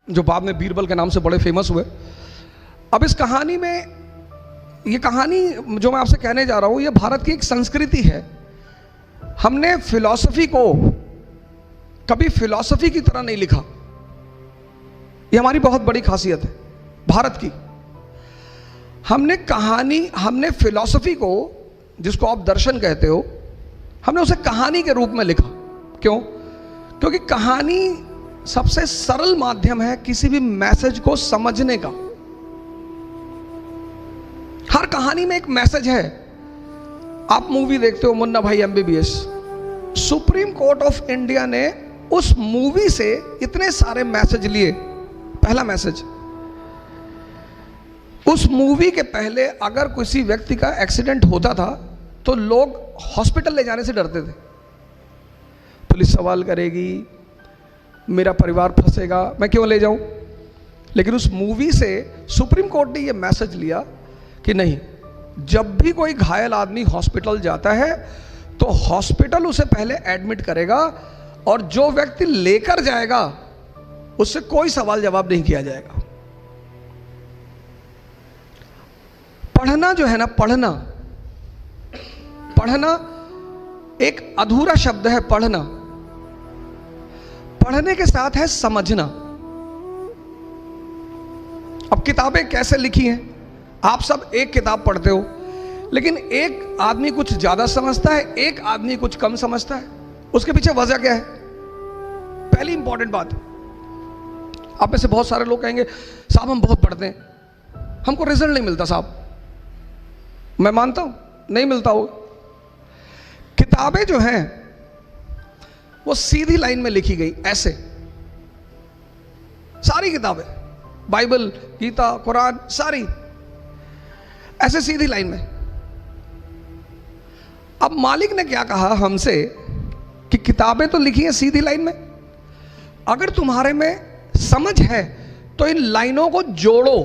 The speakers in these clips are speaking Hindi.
जो बाद में बीरबल के नाम से बड़े फेमस हुए। अब इस कहानी में, ये कहानी जो मैं आपसे कहने जा रहा हूँ, ये भारत की एक संस्कृति है। हमने फिलॉसफी को कभी फिलॉसफी की तरह नहीं लिखा। ये हमारी बहुत बड़ी खासियत है भारत की। हमने फिलॉसफी को, जिसको आप दर्शन कहते हो, हमने उसे कहानी के रूप में लिखा। क्यों? क्योंकि कहानी सबसे सरल माध्यम है किसी भी मैसेज को समझने का। हर कहानी में एक मैसेज है। आप मूवी देखते हो मुन्ना भाई MBBS, supreme court of India ने उस मूवी से इतने सारे मैसेज लिए। पहला मैसेज, उस मूवी के पहले अगर किसी व्यक्ति का एक्सीडेंट होता था तो लोग हॉस्पिटल ले जाने से डरते थे। पुलिस सवाल करेगी, मेरा परिवार फंसेगा, मैं क्यों ले जाऊं। लेकिन उस मूवी से सुप्रीम कोर्ट ने यह मैसेज लिया कि नहीं, जब भी कोई घायल आदमी हॉस्पिटल जाता है तो हॉस्पिटल उसे पहले एडमिट करेगा और जो व्यक्ति लेकर जाएगा उससे कोई सवाल जवाब नहीं किया जाएगा। पढ़ना जो है ना, पढ़ना एक अधूरा शब्द है। पढ़ने के साथ है समझना। अब किताबें कैसे लिखी हैं? आप सब एक किताब पढ़ते हो, लेकिन एक आदमी कुछ ज्यादा समझता है, एक आदमी कुछ कम समझता है। उसके पीछे वजह क्या है? पहली इंपॉर्टेंट बात, आप में से बहुत सारे लोग कहेंगे साहब हम बहुत पढ़ते हैं, हमको रिजल्ट नहीं मिलता। साहब मैं मानता हूं नहीं मिलता होगा। किताबें जो हैं वो सीधी लाइन में लिखी गई, ऐसे सारी किताबें, बाइबल, गीता, कुरान, सारी ऐसे सीधी लाइन में। अब मालिक ने क्या कहा हमसे कि किताबें तो लिखी हैं सीधी लाइन में, अगर तुम्हारे में समझ है तो इन लाइनों को जोड़ो।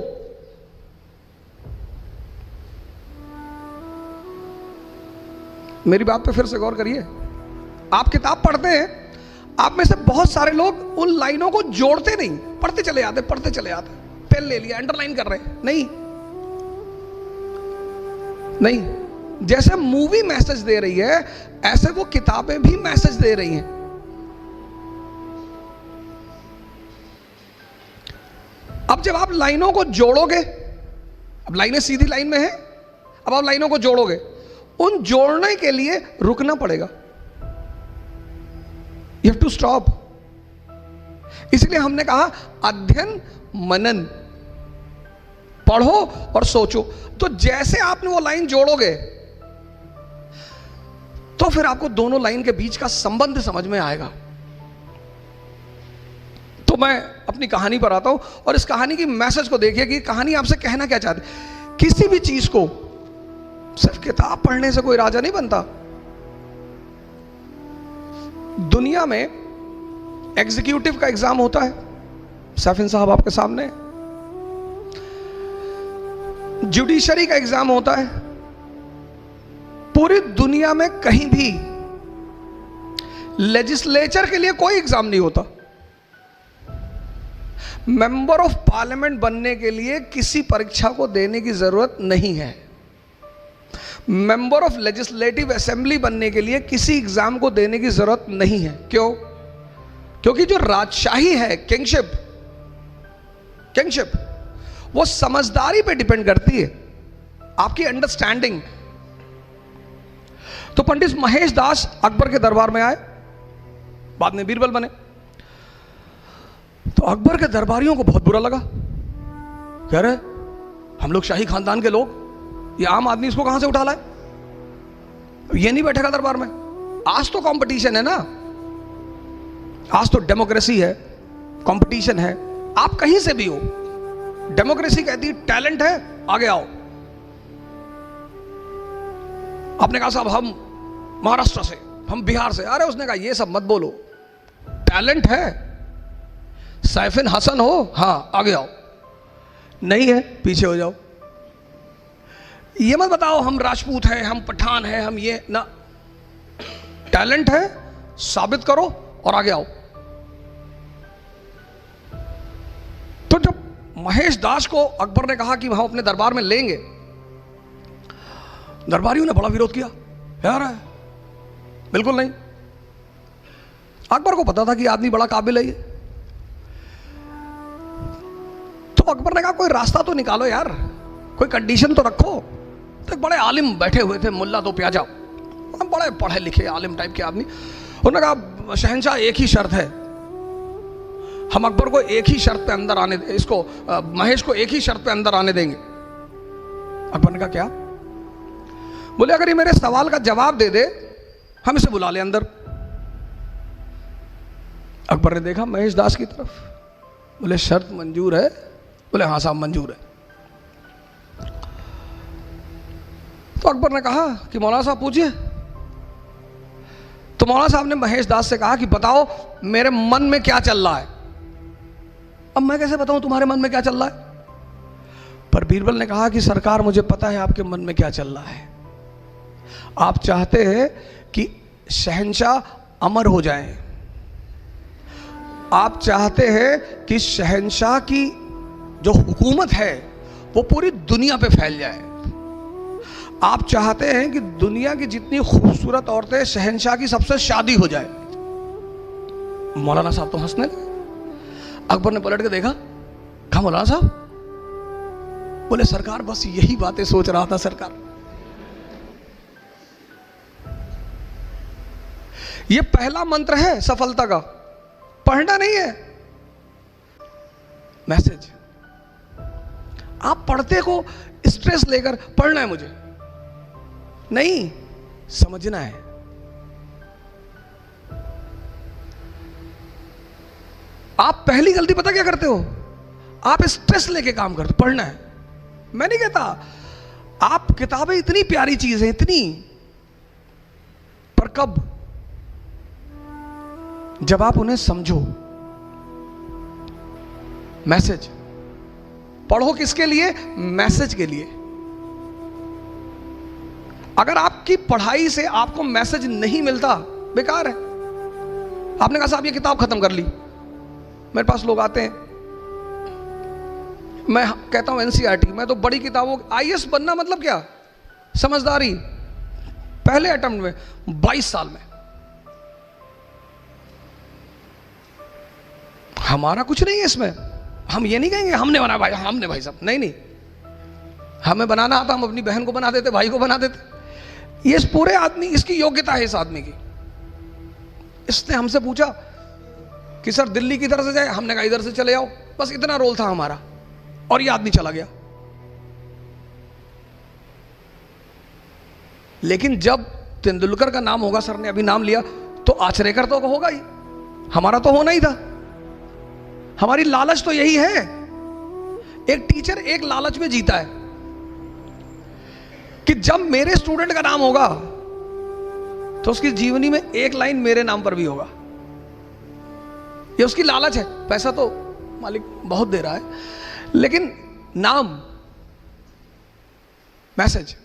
मेरी बात पे फिर से गौर करिए। आप किताब पढ़ते हैं, आप में से बहुत सारे लोग उन लाइनों को जोड़ते नहीं, पढ़ते चले जाते, पेन ले लिया, अंडरलाइन कर रहे हैं। नहीं, जैसे मूवी मैसेज दे रही है ऐसे वो किताबें भी मैसेज दे रही हैं। अब जब आप लाइनों को जोड़ोगे, अब लाइनें सीधी लाइन में हैं, अब आप लाइनों को जोड़ोगे, उन जोड़ने के लिए रुकना पड़ेगा। You have to stop. इसलिए हमने कहा अध्ययन मनन, पढ़ो और सोचो। तो जैसे आपने वो लाइन जोड़ोगे तो फिर आपको दोनों लाइन के बीच का संबंध समझ में आएगा। तो मैं अपनी कहानी पर आता हूं और इस कहानी की मैसेज को देखिए कि कहानी आपसे कहना क्या चाहती है। किसी भी चीज को सिर्फ किताब पढ़ने से कोई राजा नहीं बनता। दुनिया में एग्जीक्यूटिव का एग्जाम होता है, सैफिन साहब आपके सामने। जुडिशरी का एग्जाम होता है। पूरी दुनिया में कहीं भी लेजिस्लेचर के लिए कोई एग्जाम नहीं होता। मेंबर ऑफ पार्लियामेंट बनने के लिए किसी परीक्षा को देने की जरूरत नहीं है। मेंबर ऑफ लेजिस्लेटिव असेंबली बनने के लिए किसी एग्जाम को देने की जरूरत नहीं है। क्यों? क्योंकि जो राजशाही है, किंगशिप, वो समझदारी पे डिपेंड करती है, आपकी अंडरस्टैंडिंग। तो पंडित महेश दास अकबर के दरबार में आए, बाद में बीरबल बने। तो अकबर के दरबारियों को बहुत बुरा लगा। कह रहे हम लोग शाही खानदान के लोग, ये आम आदमी इसको कहां से उठा लाए, ये नहीं बैठेगा दरबार में। आज तो कंपटीशन है ना, आज तो डेमोक्रेसी है, कंपटीशन है। आप कहीं से भी हो, डेमोक्रेसी कहती है टैलेंट है आगे आओ। आपने कहा साहब हम महाराष्ट्र से, हम बिहार से। अरे उसने कहा ये सब मत बोलो, टैलेंट है, सैफिन हसन हो, हाँ आगे आओ, नहीं है पीछे हो जाओ। ये मत बताओ हम राजपूत हैं, हम पठान हैं, हम ये ना। टैलेंट है, साबित करो और आगे आओ। महेश दास को अकबर ने कहा कि हम अपने दरबार में लेंगे, दरबारियों ने बड़ा विरोध किया, यार है बिल्कुल नहीं। अकबर को पता था कि आदमी बड़ा काबिल है ये, तो अकबर ने कहा कोई रास्ता तो निकालो यार, कोई कंडीशन तो रखो। तो एक बड़े आलिम बैठे हुए थे, मुल्ला दो प्याजा, बड़े पढ़े लिखे आलिम टाइप के आदमी। उन्होंने कहा शहंशाह एक ही शर्त है, हम अकबर को एक ही शर्त पे अंदर आने, इसको महेश को एक ही शर्त पे अंदर आने देंगे। अकबर ने कहा क्या? बोले अगर ये मेरे सवाल का जवाब दे दे हम इसे बुला ले अंदर। अकबर ने देखा महेश दास की तरफ, बोले शर्त मंजूर है? बोले हाँ साहब मंजूर है। तो अकबर ने कहा कि मौलाना साहब पूछिए। तो मौलाना साहब ने महेश दास से कहा कि बताओ मेरे मन में क्या चल रहा है। अब मैं कैसे बताऊं तुम्हारे मन में क्या चल रहा है? पर बीरबल ने कहा कि सरकार मुझे पता है आपके मन में क्या चल रहा है। आप चाहते हैं कि शहंशाह अमर हो जाएं, आप चाहते हैं कि शहंशाह की जो हुकूमत है वो पूरी दुनिया पे फैल जाए, आप चाहते हैं कि दुनिया की जितनी खूबसूरत औरतें शहंशाह की सबसे शादी हो जाए। मौलाना साहब तो हंसने लगे। अकबर ने पलट के देखा, कहा मौलाना साहब? बोले सरकार बस यही बातें सोच रहा था सरकार। ये पहला मंत्र है सफलता का, पढ़ना नहीं है, मैसेज। आप पढ़ते को स्ट्रेस लेकर पढ़ना है मुझे नहीं, समझना है। आप पहली गलती पता क्या करते हो? आप स्ट्रेस लेके काम करते, पढ़ना है। मैं नहीं कहता, आप किताबें इतनी प्यारी चीज है इतनी, पर कब? जब आप उन्हें समझो। मैसेज पढ़ो किसके लिए? मैसेज के लिए। अगर आपकी पढ़ाई से आपको मैसेज नहीं मिलता, बेकार है। आपने कहा साहब ये किताब खत्म कर ली, मेरे पास लोग आते हैं, मैं कहता हूं एनसीईआरटी, मैं तो बड़ी किताबों, आईएएस बनना मतलब क्या? समझदारी, पहले अटेम्प्ट में 22 साल में। हमारा कुछ नहीं है इसमें, हम ये नहीं कहेंगे हमने बनाया भाई, हमने भाई साहब, नहीं नहीं, हमें बनाना आता, हम अपनी बहन को बना देते, भाई को बना देते। ये इस पूरे आदमी, इसकी योग्यता है इस आदमी की। इसने हमसे पूछा कि सर दिल्ली किधर से जाए, हमने कहा इधर से चले जाओ, बस इतना रोल था हमारा, और ये आदमी चला गया। लेकिन जब तेंदुलकर का नाम होगा, सर ने अभी नाम लिया, तो आचरेकर तो होगा ही, हमारा तो होना ही था। हमारी लालच तो यही है। एक टीचर एक लालच में जीता है कि जब मेरे स्टूडेंट का नाम होगा तो उसकी जीवनी में एक लाइन मेरे नाम पर भी होगा। ये उसकी लालच है। पैसा तो मालिक बहुत दे रहा है, लेकिन नाम, मैसेज